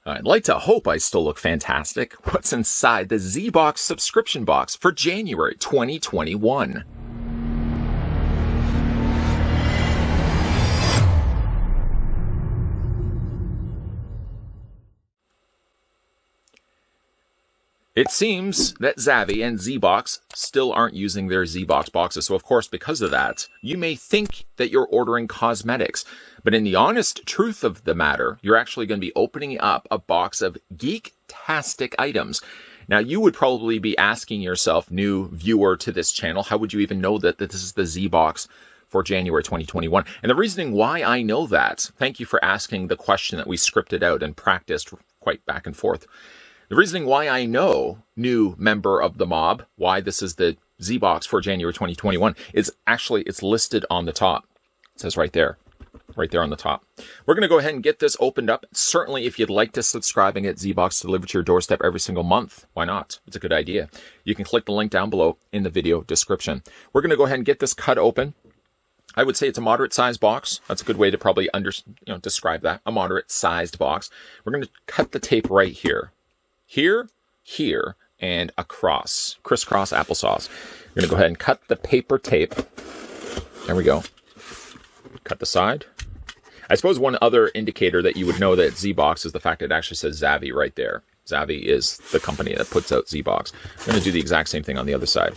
I'd like to hope I still look fantastic. What's inside the ZBox subscription box for January 2021? It seems that Zavvi and ZBox still aren't using their ZBox boxes, so of course because of that, you may think that you're ordering cosmetics, but in the honest truth of the matter, you're actually going to be opening up a box of geek-tastic items. Now, you would probably be asking yourself, new viewer to this channel, how would you even know that this is the ZBox for January 2021? And the reasoning why I know that, thank you for asking the question that we scripted out and practiced quite back and forth. The reasoning why I know, new member of the mob, why this is the ZBox for January 2021 is actually, it's listed on the top. It says right there on the top. We're going to go ahead and get this opened up. Certainly, if you'd like to subscribe and get ZBox delivered to your doorstep every single month, why not? It's a good idea. You can click the link down below in the video description. We're going to go ahead and get this cut open. I would say it's a moderate-sized box. That's a good way to probably describe that. A moderate-sized box. We're going to cut the tape right here. Here, and across. Crisscross applesauce. We're going to go ahead and cut the paper tape. There we go. Cut the side. I suppose one other indicator that you would know that it's ZBox is the fact that it actually says Zavvi right there. Zavvi is the company that puts out ZBox. I'm going to do the exact same thing on the other side.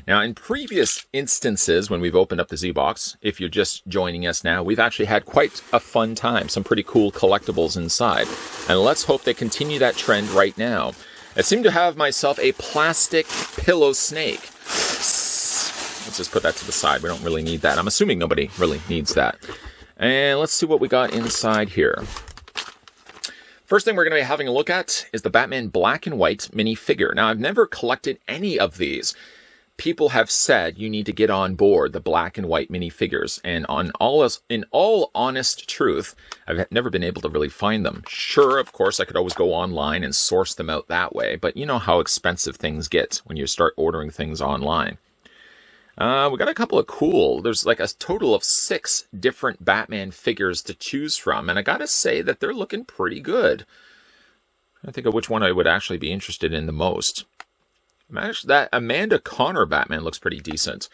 Now, in previous instances, when we've opened up the ZBox, if you're just joining us now, we've actually had quite a fun time. Some pretty cool collectibles inside. And let's hope they continue that trend right now. I seem to have myself a plastic pillow snake. Let's just put that to the side. We don't really need that. I'm assuming nobody really needs that. And let's see what we got inside here. First thing we're going to be having a look at is the Batman black and white minifigure. Now, I've never collected any of these. People have said you need to get on board the black and white minifigures, and in all honest truth, I've never been able to really find them. Sure, of course, I could always go online and source them out that way, but you know how expensive things get when you start ordering things online. We got a couple of cool, there's like a total of 6 different Batman figures to choose from, and I gotta say that they're looking pretty good. I think of which one I would actually be interested in the most. Actually, that Amanda Connor Batman looks pretty decent.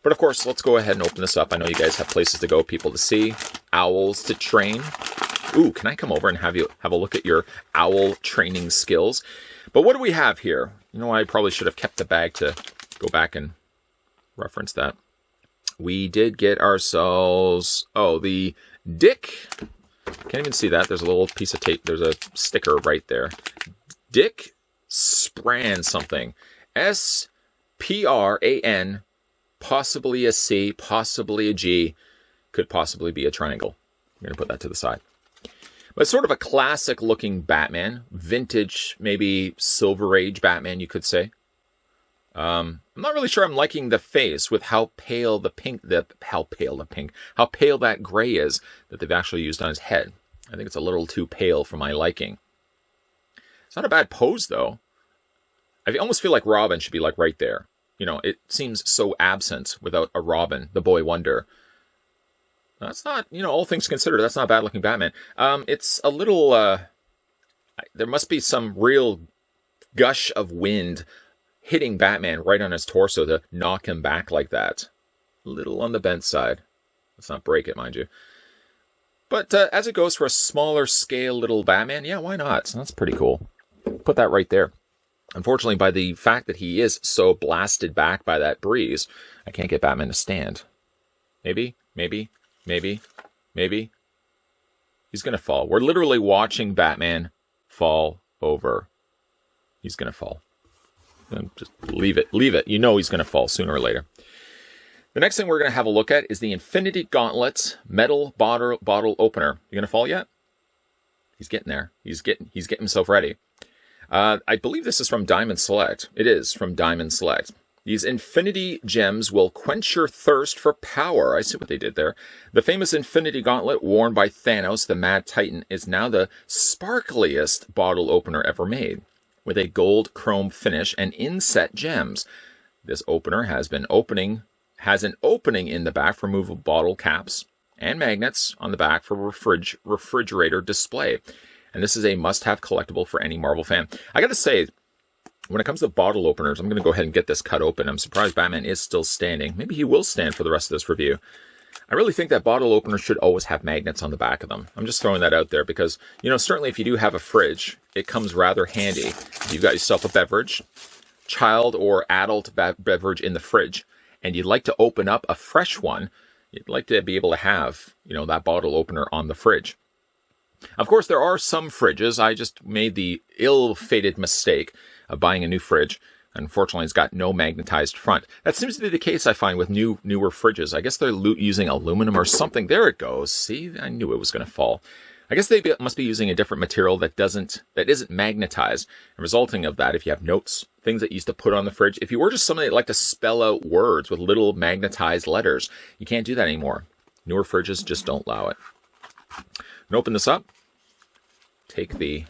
But of course, let's go ahead and open this up. I know you guys have places to go, people to see, owls to train. Ooh, can I come over and have you have a look at your owl training skills? But what do we have here? You know, I probably should have kept the bag to go back and reference that. We did get ourselves, oh, the Dick. Can't even see that. There's a little piece of tape. There's a sticker right there. Dick Spran something. S-P-R-A-N, possibly a C, possibly a G, could possibly be a triangle. I'm going to put that to the side. But it's sort of a classic looking Batman, vintage, maybe Silver Age Batman, you could say. I'm not really sure I'm liking the face with how pale the pink, how pale that gray is that they've actually used on his head. I think it's a little too pale for my liking. It's not a bad pose, though. I almost feel like Robin should be like right there. You know, it seems so absent without a Robin, the boy wonder. That's not, you know, all things considered, that's not a bad-looking Batman. It's a little, there must be some real gush of wind hitting Batman right on his torso to knock him back like that. A little on the bent side. Let's not break it, mind you. But as it goes for a smaller scale little Batman, yeah, why not? That's pretty cool. Put that right there. Unfortunately, by the fact that he is so blasted back by that breeze, I can't get Batman to stand. Maybe. He's going to fall. We're literally watching Batman fall over. He's going to fall. Just leave it. You know he's going to fall sooner or later. The next thing we're going to have a look at is the Infinity Gauntlets metal bottle opener. You going to fall yet? He's getting there. He's getting himself ready. I believe this is from Diamond Select. It is from Diamond Select. These Infinity Gems will quench your thirst for power. I see what they did there. The famous Infinity Gauntlet worn by Thanos, the Mad Titan, is now the sparkliest bottle opener ever made. With a gold chrome finish and inset gems. This opener has an opening in the back for removable bottle caps and magnets on the back for refrigerator display. And this is a must-have collectible for any Marvel fan. I gotta say, when it comes to bottle openers, I'm gonna go ahead and get this cut open. I'm surprised Batman is still standing. Maybe he will stand for the rest of this review. I really think that bottle openers should always have magnets on the back of them. I'm just throwing that out there because, you know, certainly if you do have a fridge, it comes rather handy. If you've got yourself a beverage, child or adult beverage in the fridge, and you'd like to open up a fresh one, you'd like to be able to have, you know, that bottle opener on the fridge. Of course, there are some fridges. I just made the ill-fated mistake of buying a new fridge. Unfortunately, it's got no magnetized front. That seems to be the case, I find, with newer fridges. I guess they're using aluminum or something. There it goes. See, I knew it was going to fall. I guess they must be using a different material that isn't magnetized. And resulting of that, if you have notes, things that you used to put on the fridge, if you were just somebody that liked to spell out words with little magnetized letters, you can't do that anymore. Newer fridges just don't allow it. And open this up. Take the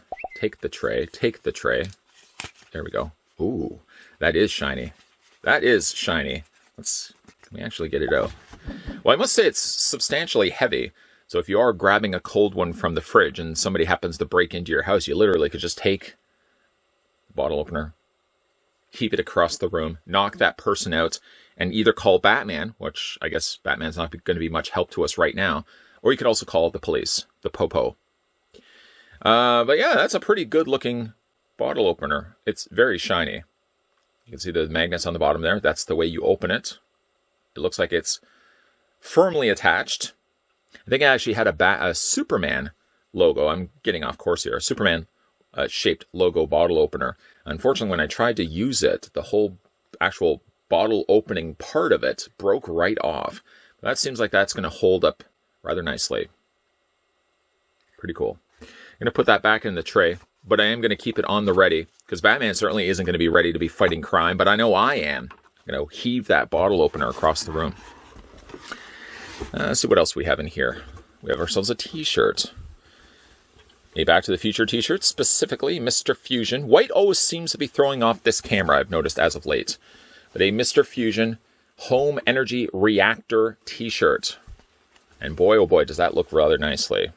tray. There we go. Ooh, that is shiny. That is shiny. Let me actually get it out. Well, I must say it's substantially heavy. So if you are grabbing a cold one from the fridge and somebody happens to break into your house, you literally could just take the bottle opener, heave it across the room, knock that person out, and either call Batman, which I guess Batman's not going to be much help to us right now, or you could also call the police, the popo. But yeah, that's a pretty good looking bottle opener. It's very shiny. You can see the magnets on the bottom there. That's the way you open it. It looks like it's firmly attached. I think it actually had a Superman logo. I'm getting off course here. A Superman shaped logo bottle opener. Unfortunately, when I tried to use it, the whole actual bottle opening part of it broke right off. That seems like that's going to hold up rather nicely. Pretty cool. I'm going to put that back in the tray, but I am going to keep it on the ready because Batman certainly isn't going to be ready to be fighting crime, but I know I am. I'm going to heave that bottle opener across the room. Let's see what else we have in here. We have ourselves a t-shirt. A Back to the Future t-shirt, specifically Mr. Fusion. White always seems to be throwing off this camera, I've noticed as of late. But a Mr. Fusion Home Energy Reactor t-shirt. And boy, oh boy, does that look rather nicely.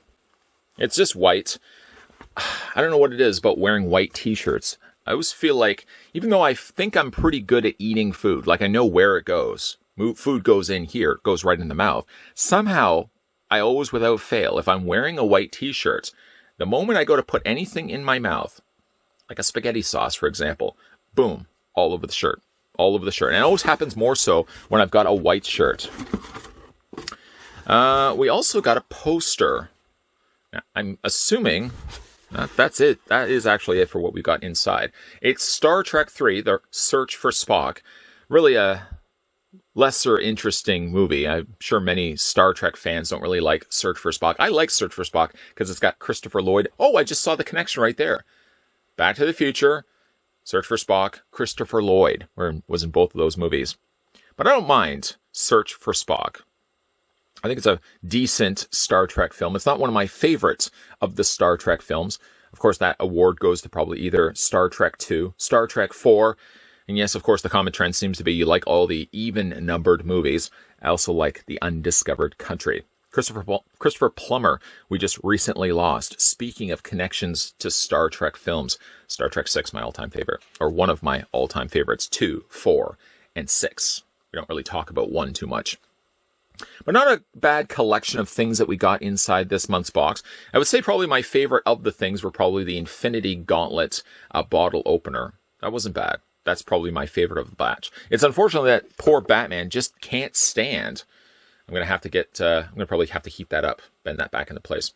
It's just white. I don't know what it is about wearing white t-shirts. I always feel like, even though I think I'm pretty good at eating food, like I know where it goes. Food goes in here, it goes right in the mouth. Somehow, I always, without fail, if I'm wearing a white t-shirt, the moment I go to put anything in my mouth, like a spaghetti sauce, for example, boom, all over the shirt. All over the shirt. And it always happens more so when I've got a white shirt. We also got a poster. Now, I'm assuming that's it. That is actually it for what we got inside. It's Star Trek 3, The Search for Spock. Really a lesser interesting movie. I'm sure many Star Trek fans don't really like Search for Spock. I like Search for Spock because it's got Christopher Lloyd. Oh, I just saw the connection right there. Back to the Future, Search for Spock, Christopher Lloyd was in both of those movies. But I don't mind Search for Spock. I think it's a decent Star Trek film. It's not one of my favorites of the Star Trek films. Of course, that award goes to probably either Star Trek 2, Star Trek 4, and yes, of course, the common trend seems to be you like all the even-numbered movies. I also like The Undiscovered Country. Christopher Plummer, we just recently lost. Speaking of connections to Star Trek films, Star Trek 6, my all-time favorite, or one of my all-time favorites, 2, 4, and 6. We don't really talk about 1 too much. But not a bad collection of things that we got inside this month's box. I would say probably my favorite of the things were probably the Infinity Gauntlet bottle opener. That wasn't bad. That's probably my favorite of the batch. It's unfortunate that poor Batman just can't stand. I'm going to probably have to heat that up, bend that back into place.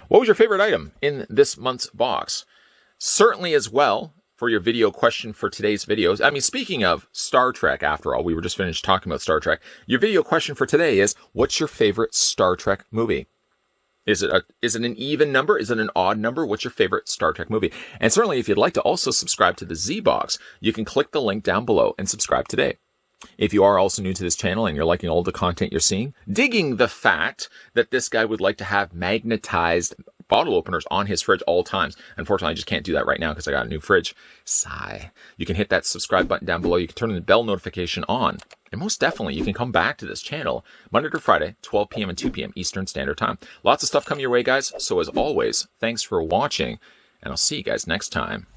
What was your favorite item in this month's box? Certainly as well, for your video question for today's videos. I mean, speaking of Star Trek, after all, we were just finished talking about Star Trek. Your video question for today is, what's your favorite Star Trek movie? Is it an even number? Is it an odd number? What's your favorite Star Trek movie? And certainly, if you'd like to also subscribe to the ZBox, you can click the link down below and subscribe today. If you are also new to this channel and you're liking all the content you're seeing, digging the fact that this guy would like to have magnetized bottle openers on his fridge all times. Unfortunately, I just can't do that right now because I got a new fridge. Sigh. You can hit that subscribe button down below. You can turn the bell notification on. And most definitely, you can come back to this channel Monday to Friday, 12 p.m. and 2 p.m. Eastern Standard Time. Lots of stuff coming your way, guys. So as always, thanks for watching, and I'll see you guys next time.